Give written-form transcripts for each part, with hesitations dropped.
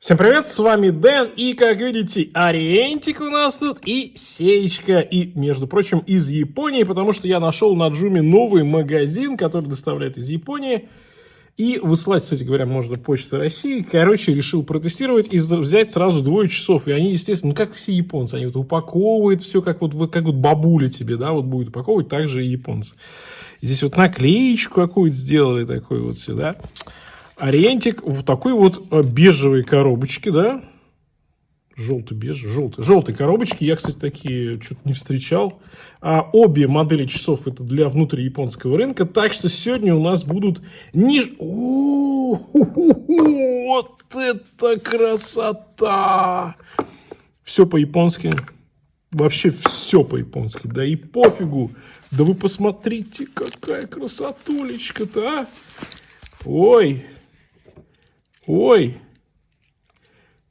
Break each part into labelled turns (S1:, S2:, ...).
S1: Всем привет, с вами Дэн, и как видите, Ориентик у нас тут и Сеечка, и, между прочим, из Японии, потому что я нашел на Джуме новый магазин, который доставляет из Японии, и высылать, кстати говоря, можно Почтой России. Короче, решил протестировать и взять сразу 2 часов, и они, естественно, как все японцы, они вот упаковывают все, как вот бабуля тебе, да, вот будет упаковывать, так же и японцы. Здесь вот наклеечку какую-то сделали, такой вот сюда. Ориентик в такой вот бежевой коробочке, да? Желтой коробочки. Я, кстати, такие что-то не встречал. Обе модели часов это для внутрияпонского рынка. Так что сегодня у нас будут вот это красота! Все по-японски. Вообще все по-японски. Да и пофигу. Да вы посмотрите, какая красотулечка-то, а! Ой,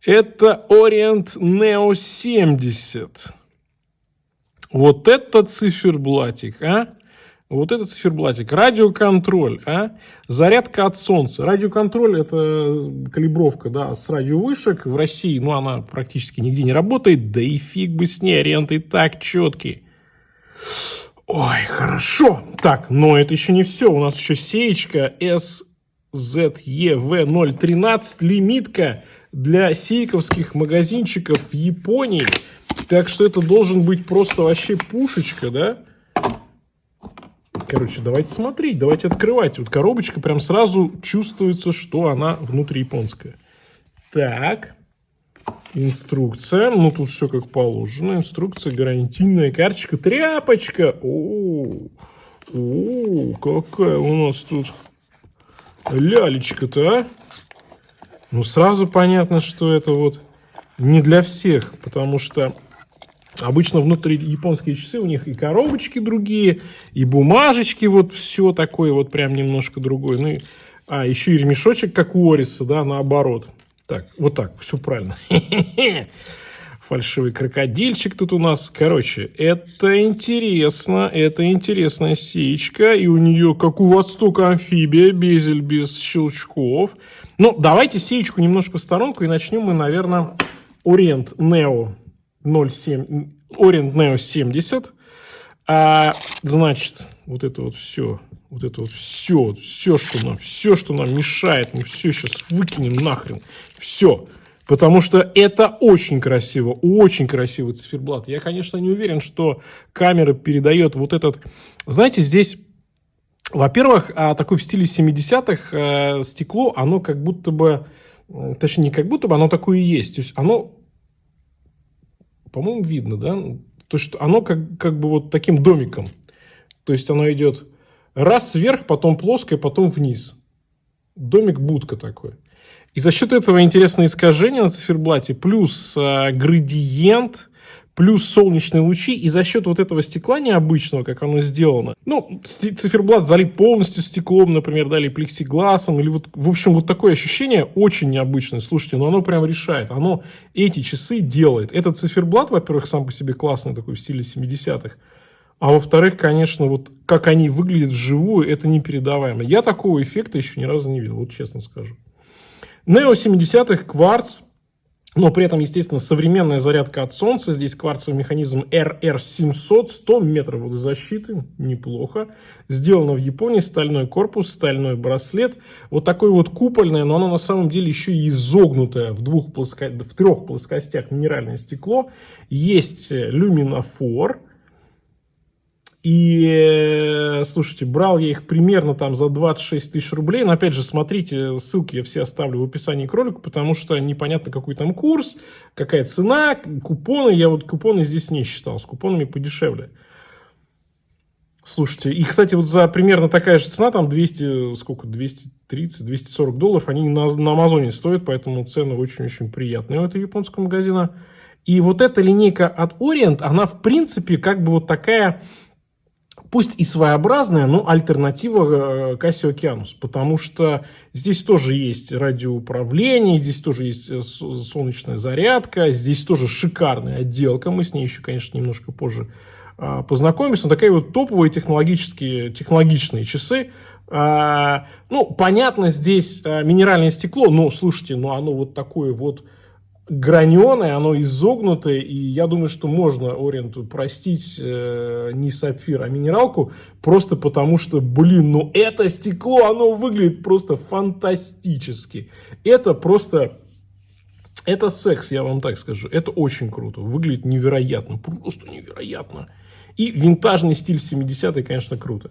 S1: это Orient Neo 70. Вот это циферблатик, а? Вот это циферблатик. Радиоконтроль, а? Зарядка от солнца. Радиоконтроль – это калибровка, да, с радиовышек. В России, ну, она практически нигде не работает. Да и фиг бы с ней, Ориент и так четкий. Ой, хорошо. Так, но это еще не все. У нас еще Сеечка ZEV013, лимитка для сейковских магазинчиков в Японии. Так что это должен быть просто вообще пушечка, да? Короче, давайте смотреть, давайте открывать. Вот коробочка прям сразу чувствуется, что она внутрияпонская. Так, инструкция. Ну, тут все как положено. Инструкция, гарантийная карточка, тряпочка. О, какая у нас тут лялечка-то, а? Ну, сразу понятно, что это вот не для всех, потому что обычно внутри японские часы, у них и коробочки другие, и бумажечки, вот все такое вот прям немножко другое. Ну, еще и ремешочек, как у Ориса, да, наоборот. Так, вот так, все правильно. Фальшивый крокодильчик тут у нас. Короче, это интересно. Это интересная сеечка. И у нее, как у Востока, амфибия. Безель без щелчков. Ну, давайте сеечку немножко в сторонку. И начнем мы, наверное, Orient Neo 70. Значит, вот это вот все. Вот это вот все, что нам мешает. Мы все сейчас выкинем нахрен. Все. Потому что это очень красивый циферблат. Я, конечно, не уверен, что камера передает вот этот... Знаете, здесь, во-первых, такое в стиле 70-х стекло, оно как будто бы... Точнее, не как будто бы, оно такое и есть. То есть, оно, по-моему, видно, да? То, что оно как бы вот таким домиком. То есть, оно идет раз вверх, потом плоское, потом вниз. Домик-будка такой. И за счет этого интересное искажение на циферблате, плюс градиент, плюс солнечные лучи. И за счет вот этого стекла необычного, как оно сделано. Ну, циферблат залит полностью стеклом, например, да, или плексигласом. Или вот, в общем, вот такое ощущение очень необычное. Слушайте, но оно прям решает. Оно эти часы делает. Этот циферблат, во-первых, сам по себе классный, такой в стиле 70-х. А во-вторых, конечно, вот как они выглядят вживую, это непередаваемо. Я такого эффекта еще ни разу не видел, вот честно скажу. Neo 70-х, кварц, но при этом, естественно, современная зарядка от солнца. Здесь кварцевый механизм RR700, 100 метров водозащиты, неплохо. Сделано в Японии, стальной корпус, стальной браслет. Вот такое вот купольное, но оно на самом деле еще и изогнутое в 3 плоскостях минеральное стекло. Есть люминофор. И, слушайте, брал я их примерно там за 26 тысяч рублей. Но, опять же, смотрите, ссылки я все оставлю в описании к ролику, потому что непонятно, какой там курс, какая цена, купоны. Я вот купоны здесь не считал, с купонами подешевле. Слушайте, и, кстати, вот за примерно такая же цена, там 230-240 долларов, они на Амазоне стоят, поэтому цены очень-очень приятные у этого японского магазина. И вот эта линейка от Orient, она, в принципе, как бы вот такая... Пусть и своеобразная, но альтернатива Casio Okeanos, потому что здесь тоже есть радиоуправление, здесь тоже есть солнечная зарядка, здесь тоже шикарная отделка, мы с ней еще, конечно, немножко позже познакомиться. Такие вот топовые технологичные часы. Ну, понятно, здесь минеральное стекло, но, слушайте, ну, оно вот такое вот граненое, оно изогнутое, и я думаю, что можно Ориенту простить не сапфир, а минералку, просто потому что, блин, ну это стекло, оно выглядит просто фантастически. Это просто, это секс, я вам так скажу, это очень круто, выглядит невероятно, просто невероятно. И винтажный стиль 70-й, конечно, круто.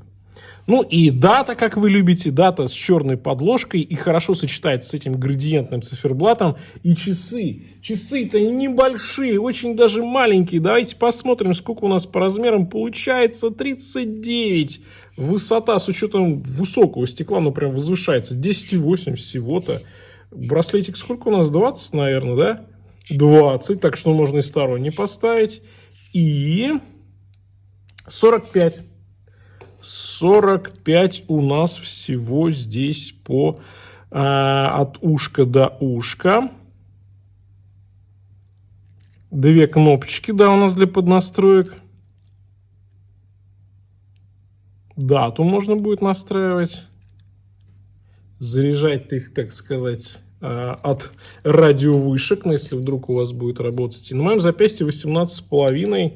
S1: Ну и дата, как вы любите, дата с черной подложкой и хорошо сочетается с этим градиентным циферблатом. И часы. Часы-то небольшие, очень даже маленькие. Давайте посмотрим, сколько у нас по размерам получается. 39. Высота с учетом высокого стекла, ну прям возвышается. 10,8 всего-то. Браслетик сколько у нас? 20, наверное, да? 20, так что можно и сторонний поставить. И 45. 45 у нас всего здесь от ушка до ушка. Две кнопочки, да, у нас для поднастроек. Дату можно будет настраивать. Заряжать их, так сказать, от радиовышек, если вдруг у вас будет работать. И на моем запястье 18,5.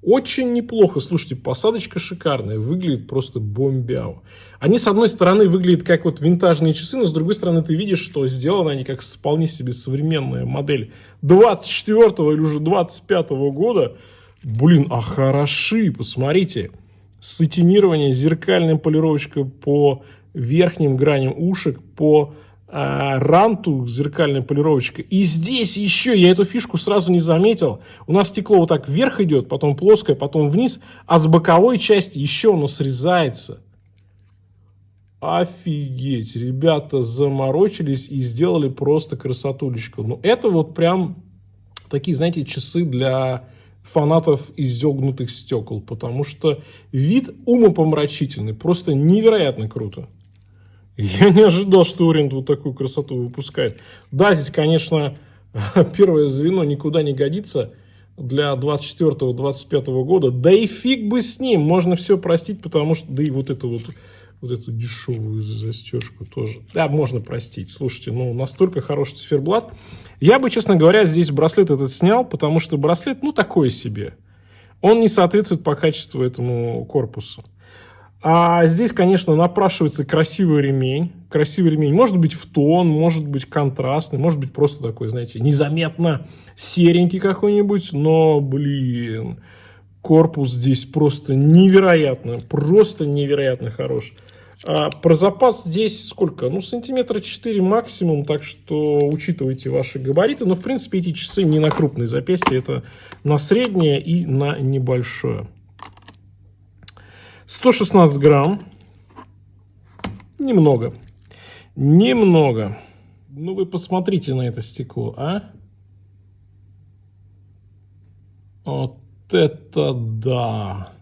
S1: Очень неплохо. Слушайте, посадочка шикарная. Выглядит просто бомбяу. Они, с одной стороны, выглядят как вот винтажные часы, но с другой стороны, ты видишь, что сделаны они как вполне себе современная модель 24-го или уже 25-го года. Блин, а хороши, посмотрите. Сатинирование, зеркальная полировочка по верхним граням ушек, по ранту, зеркальная полировочка. И здесь еще, я эту фишку сразу не заметил, у нас стекло вот так вверх идет, потом плоское, потом вниз, а с боковой части еще оно срезается. Офигеть, ребята заморочились и сделали просто красотулечку. Ну, это вот прям такие, знаете, часы для фанатов изогнутых стекол, потому что вид умопомрачительный, просто невероятно круто. Я не ожидал, что Ориент вот такую красоту выпускает. Да, здесь, конечно, первое звено никуда не годится для 24-25 года. Да и фиг бы с ним. Можно все простить, потому что... Да и вот эту дешевую застежку тоже. Да, можно простить. Слушайте, ну, настолько хороший циферблат. Я бы, честно говоря, здесь браслет этот снял, потому что браслет, ну, такой себе. Он не соответствует по качеству этому корпусу. А здесь, конечно, напрашивается красивый ремень. Красивый ремень может быть в тон, может быть контрастный, может быть просто такой, знаете, незаметно серенький какой-нибудь. Но, блин, корпус здесь просто невероятно хорош. Про запас здесь сколько? Ну, сантиметра 4 максимум, так что учитывайте ваши габариты. Но, в принципе, эти часы не на крупные запястья, это на среднее и на небольшое. 116 грамм. Немного. Немного. Ну, вы посмотрите на это стекло, а? Вот это да.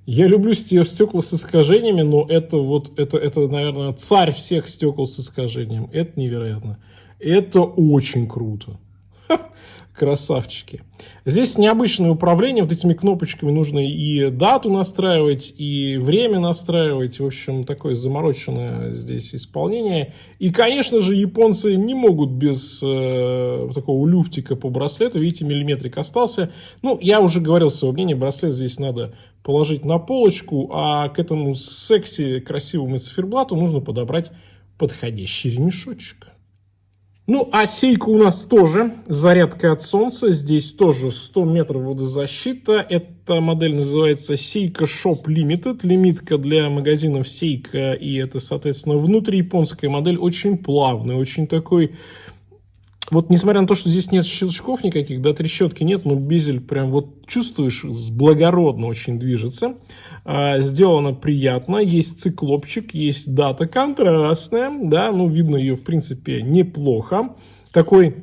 S1: Я люблю стекла с искажениями, но это, наверное, царь всех стекол с искажением. Это невероятно. Это очень круто. Красавчики. Здесь необычное управление. Вот этими кнопочками нужно и дату настраивать, и время настраивать. В общем, такое замороченное здесь исполнение. И, конечно же, японцы не могут без такого люфтика по браслету. Видите, миллиметрик остался. Ну, я уже говорил свое мнение. Браслет здесь надо положить на полочку, а к этому секси красивому циферблату нужно подобрать подходящий ремешочек. Ну, а сейка у нас тоже зарядка от солнца. Здесь тоже 100 метров водозащита. Эта модель называется Seiko Shop Limited. Лимитка для магазинов Seiko. И это, соответственно, внутрияпонская модель. Очень плавный, очень такой... Вот, несмотря на то, что здесь нет щелчков никаких, да, трещотки нет, но безель прям вот чувствуешь, благородно очень движется. Сделано приятно, есть циклопчик, есть дата контрастная, да, ну, видно ее, в принципе, неплохо. Такой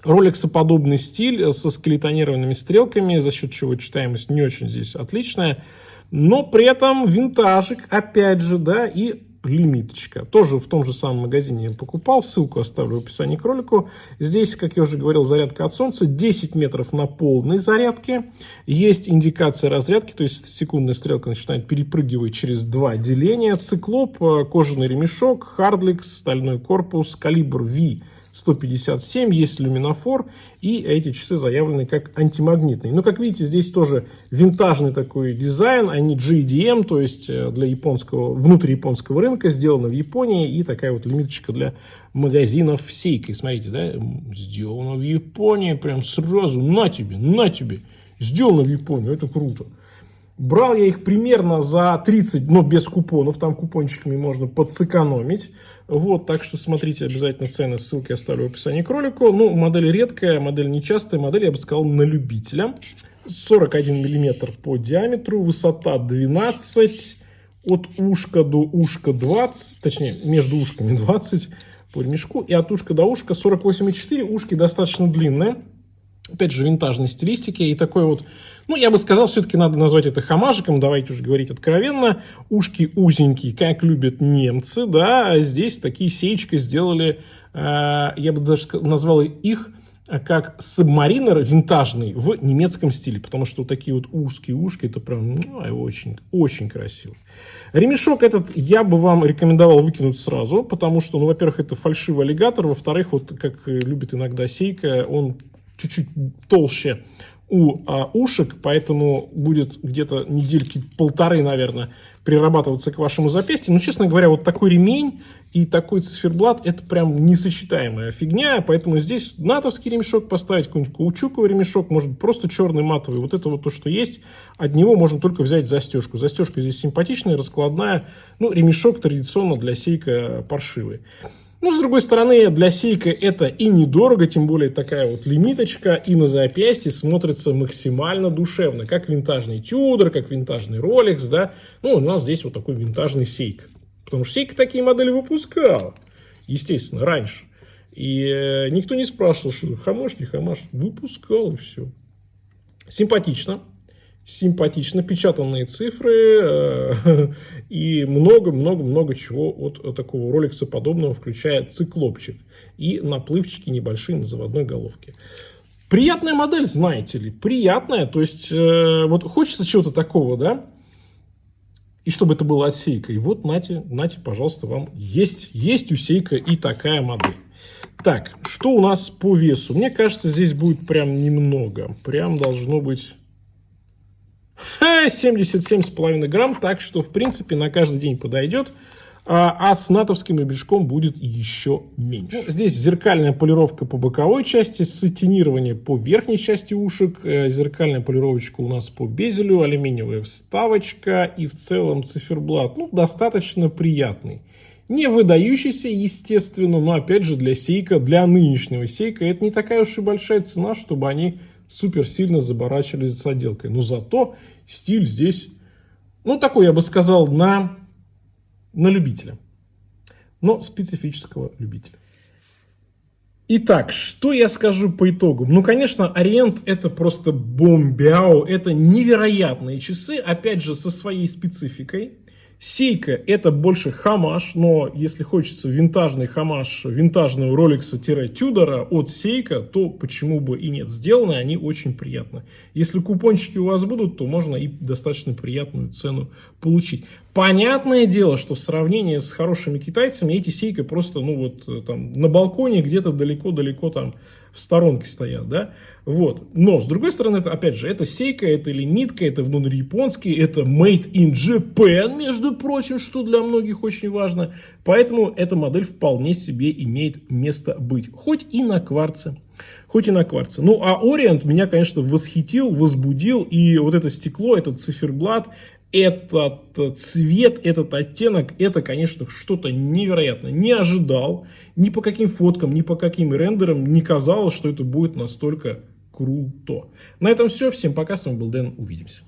S1: ролексоподобный стиль со скелетонированными стрелками, за счет чего читаемость не очень здесь отличная. Но при этом винтажик, опять же, да, и лимиточка. Тоже в том же самом магазине я покупал. Ссылку оставлю в описании к ролику. Здесь, как я уже говорил, зарядка от солнца. 10 метров на полной зарядке. Есть индикация разрядки, то есть секундная стрелка начинает перепрыгивать через 2 деления. Циклоп, кожаный ремешок, хардликс, стальной корпус, калибр V157, есть люминофор, и эти часы заявлены как антимагнитные. Но, как видите, здесь тоже винтажный такой дизайн, они JDM, то есть для японского, внутрияпонского рынка, сделано в Японии, и такая вот лимиточка для магазинов Seiko. Смотрите, да, сделано в Японии, прям сразу, на тебе, сделано в Японии, это круто. Брал я их примерно за 30, но без купонов, там купончиками можно подсэкономить. Вот, так что смотрите обязательно цены, ссылки оставлю в описании к ролику. Ну, модель редкая, модель нечастая, модель, я бы сказал, на любителя. 41 мм по диаметру, высота 12, от ушка до ушка 20, точнее, между ушками 20 по ремешку, и от ушка до ушка 48,4, ушки достаточно длинные. Опять же, винтажной стилистики и такой вот, ну, я бы сказал, все-таки надо назвать это хамажиком, давайте уже говорить откровенно. Ушки узенькие, как любят немцы, да, а здесь такие сеечки сделали, я бы даже назвал их как сабмаринер винтажный в немецком стиле, потому что вот такие вот узкие ушки, это прям очень, очень красиво. Ремешок этот я бы вам рекомендовал выкинуть сразу, потому что, ну, во-первых, это фальшивый аллигатор, во-вторых, вот как любит иногда Seiko, он чуть-чуть толще у ушек, поэтому будет где-то недельки полторы, наверное, прирабатываться к вашему запястью. Но, честно говоря, вот такой ремень и такой циферблат — это прям несочетаемая фигня, поэтому здесь натовский ремешок поставить, какой-нибудь каучуковый ремешок, может быть, просто черный матовый. Вот это вот то, что есть, от него можно только взять застежку. Застежка здесь симпатичная, раскладная, ну, ремешок традиционно для Seiko паршивый. Ну, с другой стороны, для Seiko это и недорого, тем более такая вот лимиточка, и на запястье смотрится максимально душевно, как винтажный Tudor, как винтажный Rolex, да. Ну, у нас здесь вот такой винтажный Seiko, потому что Seiko такие модели выпускал, естественно, раньше. И никто не спрашивал, что хамаш, не хамаш, выпускал, и все. Симпатично. Симпатично, печатанные цифры и много-много-много чего от такого роликса подобного, включая циклопчик и наплывчики небольшие на заводной головке. Приятная модель, знаете ли, приятная, то есть вот хочется чего-то такого, да, и чтобы это было от Seiko. И вот, нате, пожалуйста, вам есть у Seiko и такая модель. Так, что у нас по весу? Мне кажется, здесь будет прям немного, прям должно быть 77,5 грамм, так что, в принципе, на каждый день подойдет, а с натовским ремешком будет еще меньше. Ну, здесь зеркальная полировка по боковой части, сатинирование по верхней части ушек, зеркальная полировочка у нас по безелю, алюминиевая вставочка и в целом циферблат, ну, достаточно приятный. Не выдающийся, естественно, но, опять же, для Seiko, для нынешнего Seiko, это не такая уж и большая цена, чтобы они супер сильно заборачивались с отделкой. Но зато стиль здесь, ну, такой, я бы сказал, на любителя. Но специфического любителя. Итак, что я скажу по итогу? Ну, конечно, Orient это просто бомбяу. Это невероятные часы, опять же, со своей спецификой. Seiko это больше хамаш, но если хочется винтажный хамаш, винтажного Rolex-Tudor от Seiko, то почему бы и нет. Сделаны они очень приятно. Если купончики у вас будут, то можно и достаточно приятную цену получить. Понятное дело, что в сравнении с хорошими китайцами эти Seiko просто, ну вот там на балконе где-то далеко-далеко там в сторонке стоят, да, вот. Но, с другой стороны, это, опять же, это Seiko, это лимитка, это внутрияпонский, это made in Japan, между прочим, что для многих очень важно. Поэтому эта модель вполне себе имеет место быть. Хоть и на кварце. Ну, а Orient меня, конечно, восхитил, возбудил. И вот это стекло, этот циферблат, этот цвет, этот оттенок, это, конечно, что-то невероятное. Не ожидал, ни по каким фоткам, ни по каким рендерам не казалось, что это будет настолько круто. На этом все. Всем пока. С вами был Дэн. Увидимся.